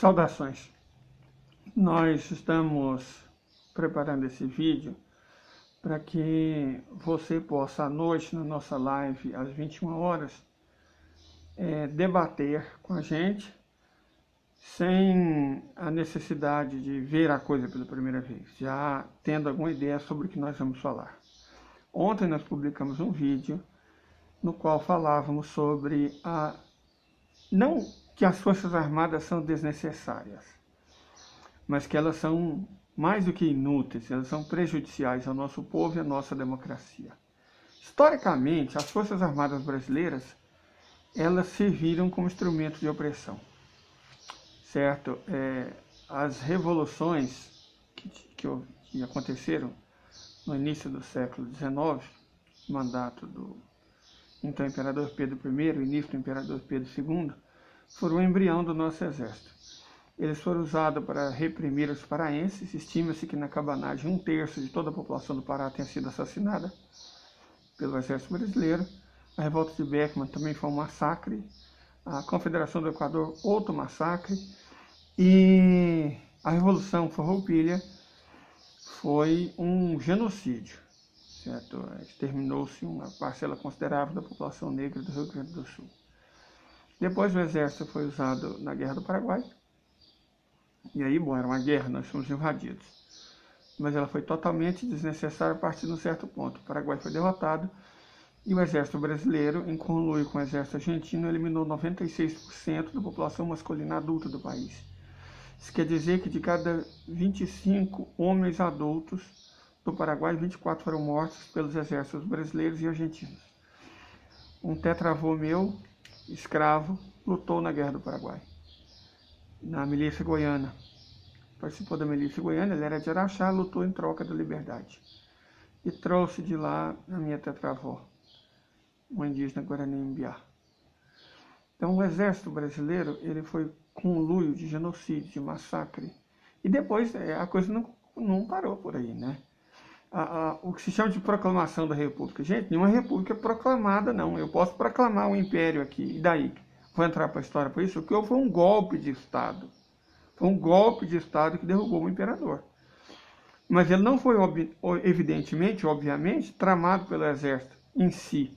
Saudações! Nós estamos preparando esse vídeo para que você possa, à noite, na nossa live, às 21 horas, debater com a gente, sem a necessidade de ver a coisa pela primeira vez, já tendo alguma ideia sobre o que nós vamos falar. Ontem nós publicamos um vídeo no qual falávamos sobre não que as Forças Armadas são desnecessárias, mas que elas são mais do que inúteis, elas são prejudiciais ao nosso povo e à nossa democracia. Historicamente, as Forças Armadas brasileiras, elas serviram como instrumento de opressão, certo? As revoluções que aconteceram no início do século XIX, mandato do então Imperador Pedro I, início do Imperador Pedro II, foram o embrião do nosso exército. Eles foram usados para reprimir os paraenses. Estima-se que na cabanagem 1/3 de toda a população do Pará tenha sido assassinada pelo exército brasileiro. A revolta de Beckman também foi um massacre. A Confederação do Equador, outro massacre. E a Revolução Farroupilha foi um genocídio, certo? Exterminou-se uma parcela considerável da população negra do Rio Grande do Sul. Depois o exército foi usado na Guerra do Paraguai. E aí, bom, era uma guerra, nós fomos invadidos. Mas ela foi totalmente desnecessária a partir de um certo ponto. O Paraguai foi derrotado e o exército brasileiro, em conluio com o exército argentino, eliminou 96% da população masculina adulta do país. Isso quer dizer que de cada 25 homens adultos do Paraguai, 24 foram mortos pelos exércitos brasileiros e argentinos. Um tetravô meu, escravo, lutou na Guerra do Paraguai, na milícia goiana. Participou da milícia goiana, ele era de Araxá, lutou em troca da liberdade. E trouxe de lá a minha tetravó, uma indígena Guarani-Mbiá. Então o exército brasileiro, ele foi conluio de genocídio, de massacre. E depois a coisa não parou por aí, né? O que se chama de proclamação da república. Gente, nenhuma república é proclamada, não. Eu posso proclamar um império aqui, e daí? Vou entrar para a história por isso. O que houve foi um golpe de Estado. Foi um golpe de Estado que derrubou o imperador. Mas ele não foi, evidentemente, obviamente, tramado pelo exército em si.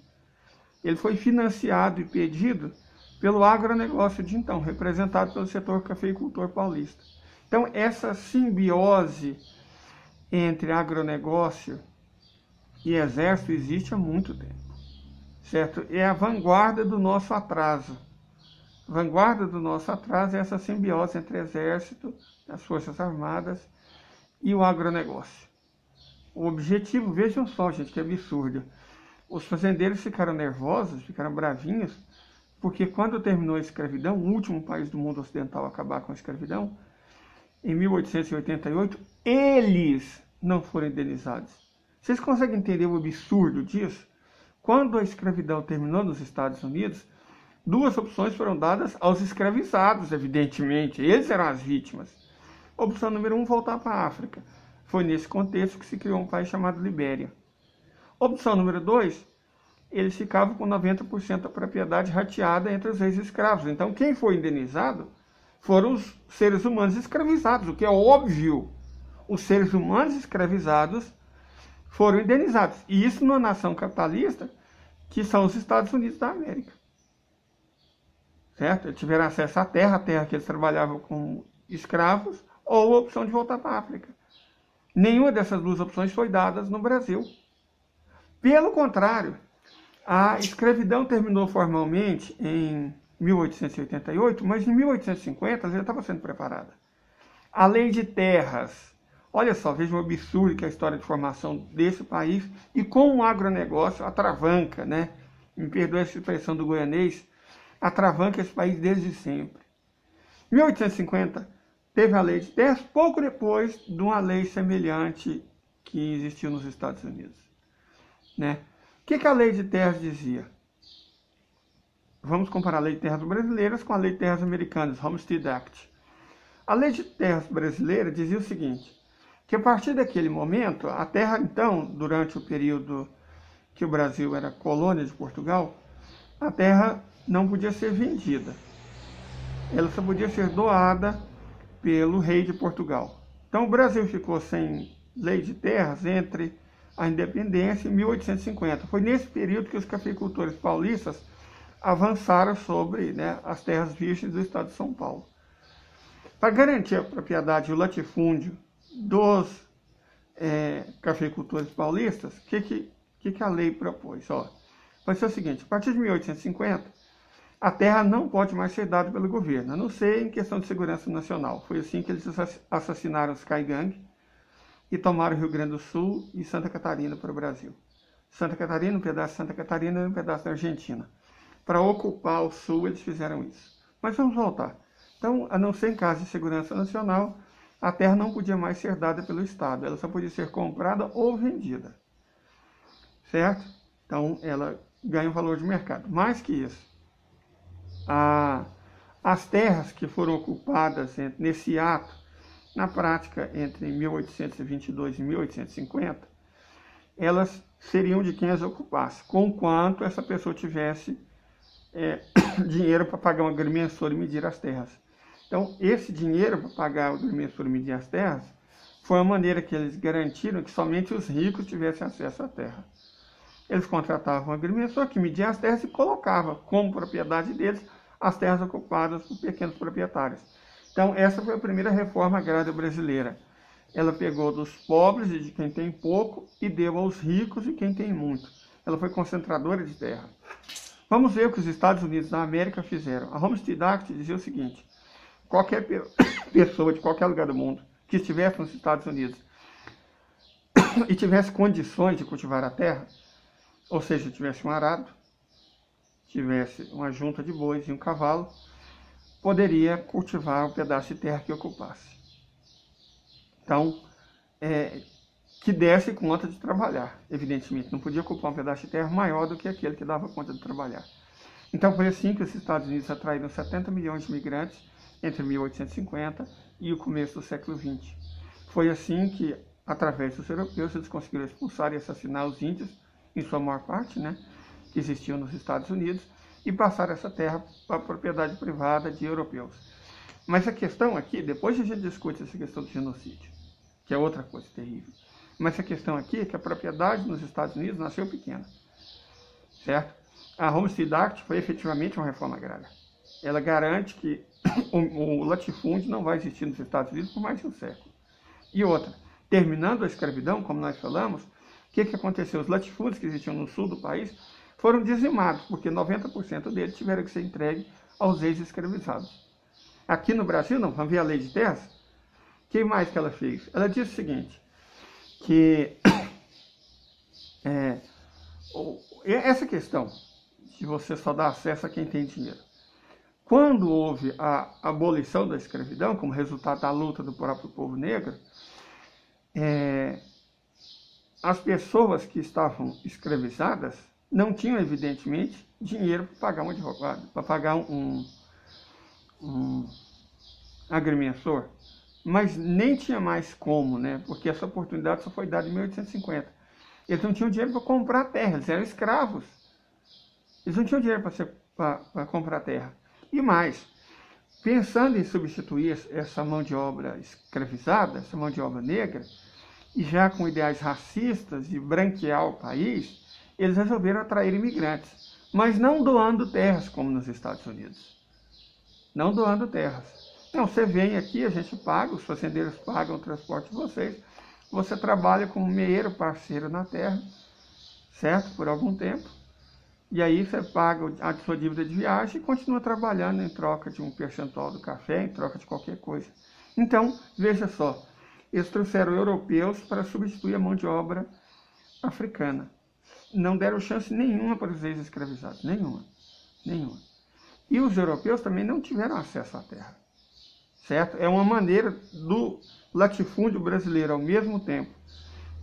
Ele foi financiado e pedido pelo agronegócio de então, representado pelo setor cafeicultor paulista. Então, essa simbiose entre agronegócio e exército existe há muito tempo, certo? É a vanguarda do nosso atraso. A vanguarda do nosso atraso é essa simbiose entre exército, as Forças Armadas e o agronegócio. O objetivo, vejam só, gente, que absurdo. Os fazendeiros ficaram nervosos, ficaram bravinhos, porque quando terminou a escravidão, o último país do mundo ocidental a acabar com a escravidão, em 1888, eles não foram indenizados. Vocês conseguem entender o absurdo disso? Quando a escravidão terminou nos Estados Unidos, duas opções foram dadas aos escravizados, evidentemente. Eles eram as vítimas. Opção número 1, voltar para a África. Foi nesse contexto que se criou um país chamado Libéria. Opção número 2, eles ficavam com 90% da propriedade rateada entre os ex-escravos. Então, quem foi indenizado foram os seres humanos escravizados, o que é óbvio. Os seres humanos escravizados foram indenizados. E isso numa nação capitalista, que são os Estados Unidos da América. Certo? Eles tiveram acesso à terra que eles trabalhavam como escravos, ou a opção de voltar para a África. Nenhuma dessas duas opções foi dada no Brasil. Pelo contrário, a escravidão terminou formalmente em 1888, mas em 1850 ela já estava sendo preparada. A lei de terras. Olha só, veja o absurdo que é a história de formação desse país e com o agronegócio atravanca, né? Me perdoe essa expressão do goianês, atravanca esse país desde sempre. Em 1850 teve a lei de terras, pouco depois de uma lei semelhante que existiu nos Estados Unidos, né? O que a lei de terras dizia? Vamos comparar a lei de terras brasileiras com a lei de terras americanas, Homestead Act. A lei de terras brasileira dizia o seguinte, que a partir daquele momento, a terra, então, durante o período que o Brasil era colônia de Portugal, a terra não podia ser vendida. Ela só podia ser doada pelo rei de Portugal. Então o Brasil ficou sem lei de terras entre a independência e 1850. Foi nesse período que os cafeicultores paulistas avançaram sobre, né, as terras virgens do estado de São Paulo. Para garantir a propriedade e o latifúndio dos cafeicultores paulistas, o que a lei propôs? Vai ser o seguinte: a partir de 1850, a terra não pode mais ser dada pelo governo, a não ser em questão de segurança nacional. Foi assim que eles assassinaram os Caigangue e tomaram o Rio Grande do Sul e Santa Catarina para o Brasil. Santa Catarina, um pedaço de Santa Catarina e um pedaço da Argentina. Para ocupar o Sul, eles fizeram isso. Mas vamos voltar. Então, a não ser em caso de segurança nacional, a terra não podia mais ser dada pelo Estado. Ela só podia ser comprada ou vendida. Certo? Então, ela ganha um valor de mercado. Mais que isso, as terras que foram ocupadas nesse ato, na prática, entre 1822 e 1850, elas seriam de quem as ocupasse, conquanto essa pessoa tivesse dinheiro para pagar um agrimensor e medir as terras. Então, esse dinheiro para pagar o agrimensor e medir as terras foi a maneira que eles garantiram que somente os ricos tivessem acesso à terra. Eles contratavam um agrimensor que media as terras e colocava como propriedade deles as terras ocupadas por pequenos proprietários. Então, essa foi a primeira reforma agrária brasileira. Ela pegou dos pobres e de quem tem pouco e deu aos ricos e quem tem muito. Ela foi concentradora de terra. Vamos ver o que os Estados Unidos da América fizeram. A Homestead Act dizia o seguinte: qualquer pessoa de qualquer lugar do mundo que estivesse nos Estados Unidos e tivesse condições de cultivar a terra, ou seja, tivesse um arado, tivesse uma junta de bois e um cavalo, poderia cultivar um pedaço de terra que ocupasse. Então, que desse conta de trabalhar, evidentemente. Não podia ocupar um pedaço de terra maior do que aquele que dava conta de trabalhar. Então, foi assim que os Estados Unidos atraíram 70 milhões de imigrantes entre 1850 e o começo do século XX. Foi assim que, através dos europeus, eles conseguiram expulsar e assassinar os índios, em sua maior parte, né, que existiam nos Estados Unidos, e passar essa terra para a propriedade privada de europeus. Mas a questão aqui, depois a gente discute essa questão do genocídio, que é outra coisa terrível. Mas a questão aqui é que a propriedade nos Estados Unidos nasceu pequena, certo? A Homestead Act foi efetivamente uma reforma agrária. Ela garante que o latifúndio não vai existir nos Estados Unidos por mais de um século. E outra, terminando a escravidão, como nós falamos, o que aconteceu? Os latifúndios que existiam no sul do país foram dizimados, porque 90% deles tiveram que ser entregues aos ex-escravizados. Aqui no Brasil, não, vamos ver a lei de terras. O que mais que ela fez? Ela disse o seguinte, que essa questão de você só dar acesso a quem tem dinheiro. Quando houve a abolição da escravidão, como resultado da luta do próprio povo negro, as pessoas que estavam escravizadas não tinham, evidentemente, dinheiro para pagar um advogado, para pagar um agrimensor, mas nem tinha mais como, né? Porque essa oportunidade só foi dada em 1850. Eles não tinham dinheiro para comprar terra, eles eram escravos. Eles não tinham dinheiro para comprar terra. E mais, pensando em substituir essa mão de obra escravizada, essa mão de obra negra, e já com ideais racistas de branquear o país, eles resolveram atrair imigrantes, mas não doando terras como nos Estados Unidos. Não doando terras. Não, você vem aqui, a gente paga, os fazendeiros pagam o transporte de vocês, você trabalha como meeiro parceiro na terra, certo? Por algum tempo. E aí você paga a sua dívida de viagem e continua trabalhando em troca de um percentual do café, em troca de qualquer coisa. Então, veja só, eles trouxeram europeus para substituir a mão de obra africana. Não deram chance nenhuma para os ex-escravizados, nenhuma. E os europeus também não tiveram acesso à terra, certo? É uma maneira do latifúndio brasileiro, ao mesmo tempo,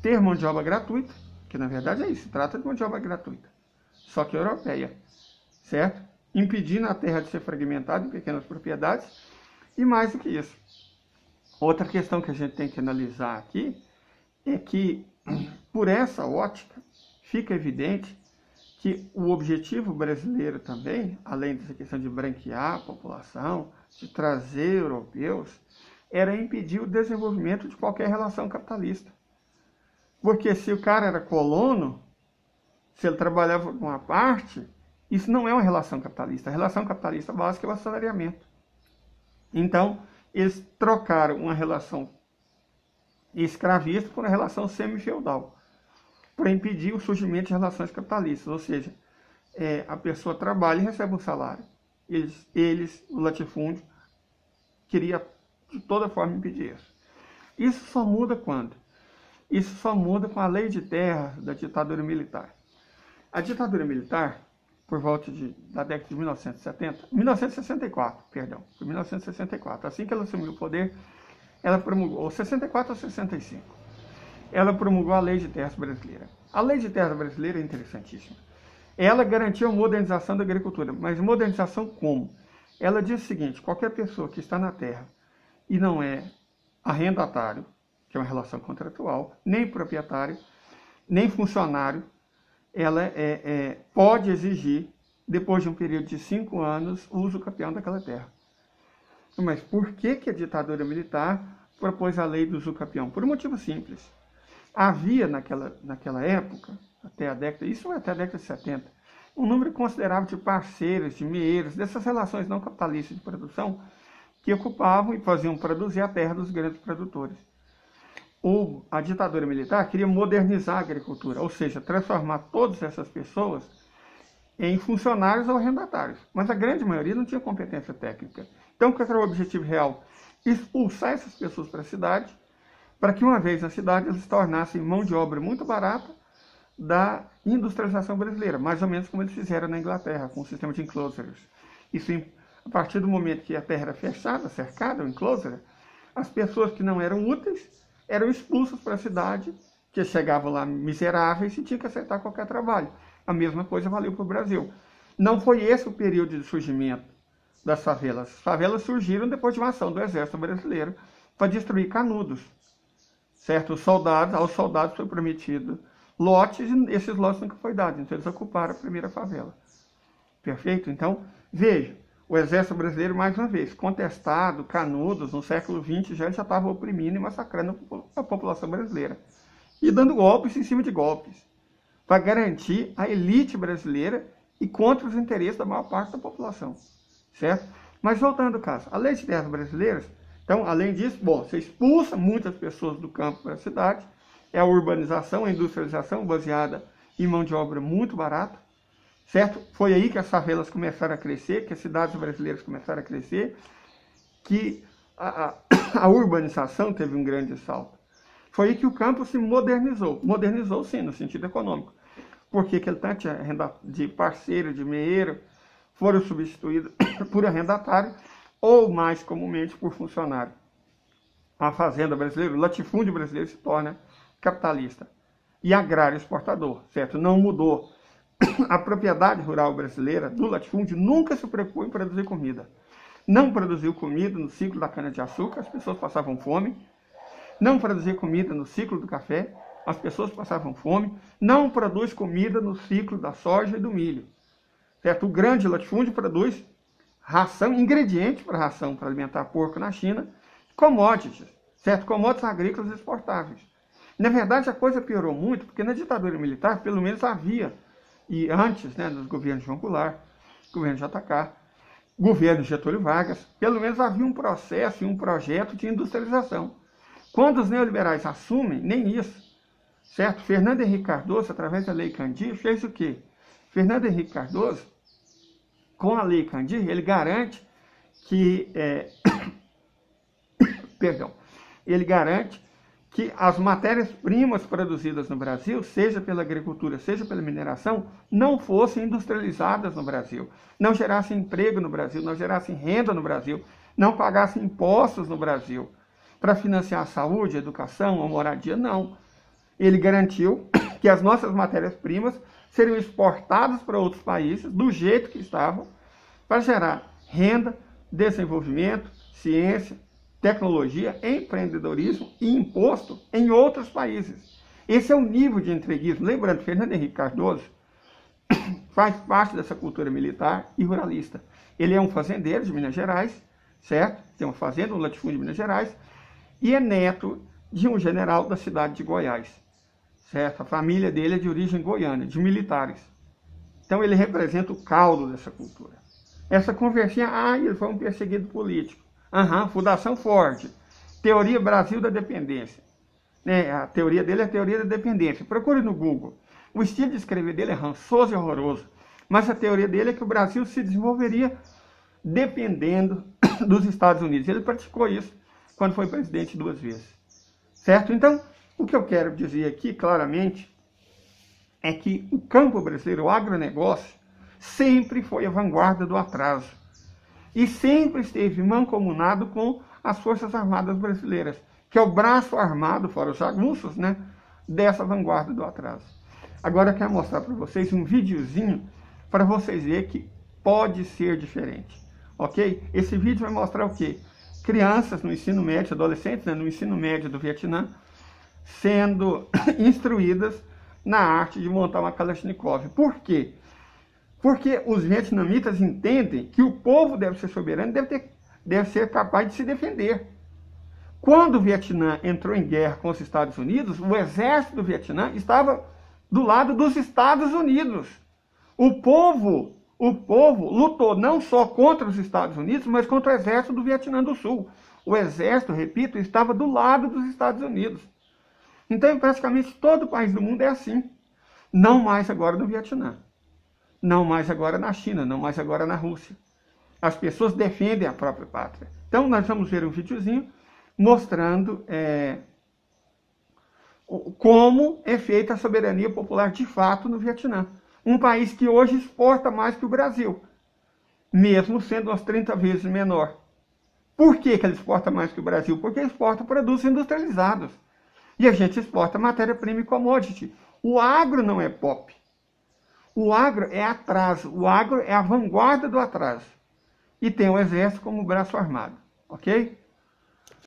ter mão de obra gratuita, que na verdade é isso, se trata de mão de obra gratuita, só que europeia, certo? Impedindo a terra de ser fragmentada em pequenas propriedades, e mais do que isso. Outra questão que a gente tem que analisar aqui é que, por essa ótica, fica evidente que o objetivo brasileiro também, além dessa questão de branquear a população, de trazer europeus, era impedir o desenvolvimento de qualquer relação capitalista. Porque se o cara era colono, se ele trabalhava com uma parte, isso não é uma relação capitalista. A relação capitalista básica é o assalariamento. Então, eles trocaram uma relação escravista por uma relação semi-feudal, para impedir o surgimento de relações capitalistas. Ou seja, a pessoa trabalha e recebe um salário. O latifúndio, queria de toda forma impedir isso. Isso só muda quando? Isso só muda com a lei de terra da ditadura militar. A ditadura militar, por volta da década de 1964, assim que ela assumiu o poder, ela promulgou, 64 ou 65, ela promulgou a Lei de Terras Brasileira. A Lei de Terras Brasileira é interessantíssima. Ela garantiu a modernização da agricultura, mas modernização como? Ela diz o seguinte: qualquer pessoa que está na terra e não é arrendatário, que é uma relação contratual, nem proprietário, nem funcionário, ela pode exigir, depois de um período de 5 anos, o uso capião daquela terra. Mas por que a ditadura militar propôs a lei do uso capião? Por um motivo simples. Havia naquela época, até a década de 70, um número considerável de parceiros, de meeiros, dessas relações não capitalistas de produção, que ocupavam e faziam produzir a terra dos grandes produtores. A ditadura militar queria modernizar a agricultura, ou seja, transformar todas essas pessoas em funcionários ou arrendatários. Mas a grande maioria não tinha competência técnica. Então, qual era o objetivo real? Expulsar essas pessoas para a cidade, para que uma vez na cidade eles se tornassem mão de obra muito barata da industrialização brasileira, mais ou menos como eles fizeram na Inglaterra, com o sistema de enclosures. Isso, a partir do momento que a terra era fechada, cercada, o enclosure, as pessoas que não eram úteis eram expulsas para a cidade, que chegavam lá miseráveis e tinham que aceitar qualquer trabalho. A mesma coisa valeu para o Brasil. Não foi esse o período de surgimento das favelas. As favelas surgiram depois de uma ação do Exército Brasileiro para destruir Canudos. Certo? Aos soldados foi prometido lotes e esses lotes nunca foi dado. Então eles ocuparam a primeira favela. Perfeito? Então, veja, o Exército Brasileiro, mais uma vez, contestado, Canudos, no século XX, já estava oprimindo e massacrando a população brasileira. E dando golpes em cima de golpes, para garantir a elite brasileira e contra os interesses da maior parte da população. Certo? Mas voltando ao caso, a Lei de Terras Brasileiras, então, além disso, você expulsa muitas pessoas do campo para a cidade, é a urbanização, a industrialização baseada em mão de obra muito barata, certo? Foi aí que as favelas começaram a crescer, que as cidades brasileiras começaram a crescer, que a urbanização teve um grande salto. Foi aí que o campo se modernizou. Modernizou, sim, no sentido econômico. Porque aquele tanto de parceiro, de meeiro, foram substituídos por arrendatário ou, mais comumente, por funcionário. A fazenda brasileira, o latifúndio brasileiro se torna capitalista e agrário exportador, certo? Não mudou. A propriedade rural brasileira do latifúndio nunca se preocupou em produzir comida. Não produziu comida no ciclo da cana-de-açúcar, as pessoas passavam fome. Não produzia comida no ciclo do café, as pessoas passavam fome. Não produz comida no ciclo da soja e do milho. Certo? O grande latifúndio produz ração, ingrediente para ração para alimentar porco na China, commodities, certo? Commodities agrícolas exportáveis. Na verdade, a coisa piorou muito, porque na ditadura militar, pelo menos havia, e antes, nos governos João Goulart, governo JK, governo Getúlio Vargas, pelo menos havia um processo e um projeto de industrialização. Quando os neoliberais assumem, nem isso, certo? Fernando Henrique Cardoso, através da Lei Candir, fez o quê? Fernando Henrique Cardoso, com a Lei Candir, ele garante que, ele garante que as matérias-primas produzidas no Brasil, seja pela agricultura, seja pela mineração, não fossem industrializadas no Brasil, não gerassem emprego no Brasil, não gerassem renda no Brasil, não pagassem impostos no Brasil, para financiar a saúde, a educação, a moradia, não. Ele garantiu que as nossas matérias-primas seriam exportadas para outros países, do jeito que estavam, para gerar renda, desenvolvimento, ciência, tecnologia, empreendedorismo e imposto em outros países. Esse é o nível de entreguismo. Lembrando, Fernando Henrique Cardoso faz parte dessa cultura militar e ruralista. Ele é um fazendeiro de Minas Gerais, certo? Tem uma fazenda no latifúndio de Minas Gerais, e é neto de um general da cidade de Goiás, certo? A família dele é de origem goiana, de militares. Então ele representa o caldo dessa cultura. Essa conversinha, ele foi um perseguido político. Fundação Ford, Teoria Brasil da Dependência. A teoria dele é a teoria da dependência. Procure no Google. O estilo de escrever dele é rançoso e horroroso, mas a teoria dele é que o Brasil se desenvolveria dependendo dos Estados Unidos. Ele praticou isso quando foi presidente 2 vezes. Certo? Então, o que eu quero dizer aqui claramente é que o campo brasileiro, o agronegócio, sempre foi a vanguarda do atraso. E sempre esteve mancomunado com as Forças Armadas Brasileiras, que é o braço armado, fora os jagunços, né, dessa vanguarda do atraso. Agora eu quero mostrar para vocês um videozinho para vocês verem que pode ser diferente. Ok? Esse vídeo vai mostrar o quê? Crianças no ensino médio, adolescentes, né, no ensino médio do Vietnã, sendo instruídas na arte de montar uma Kalashnikov. Por quê? Porque os vietnamitas entendem que o povo deve ser soberano, deve ser capaz de se defender. Quando o Vietnã entrou em guerra com os Estados Unidos, o exército do Vietnã estava do lado dos Estados Unidos. O povo lutou não só contra os Estados Unidos, mas contra o exército do Vietnã do Sul. O exército, repito, estava do lado dos Estados Unidos. Então, praticamente todo país do mundo é assim. Não mais agora no Vietnã. Não mais agora na China, não mais agora na Rússia. As pessoas defendem a própria pátria. Então, nós vamos ver um videozinho mostrando como é feita a soberania popular de fato no Vietnã. Um país que hoje exporta mais que o Brasil, mesmo sendo umas 30 vezes menor. Por que ele exporta mais que o Brasil? Porque exporta produtos industrializados. E a gente exporta matéria-prima e commodity. O agro não é pop. O agro é atraso. O agro é a vanguarda do atraso. E tem o exército como braço armado. Ok?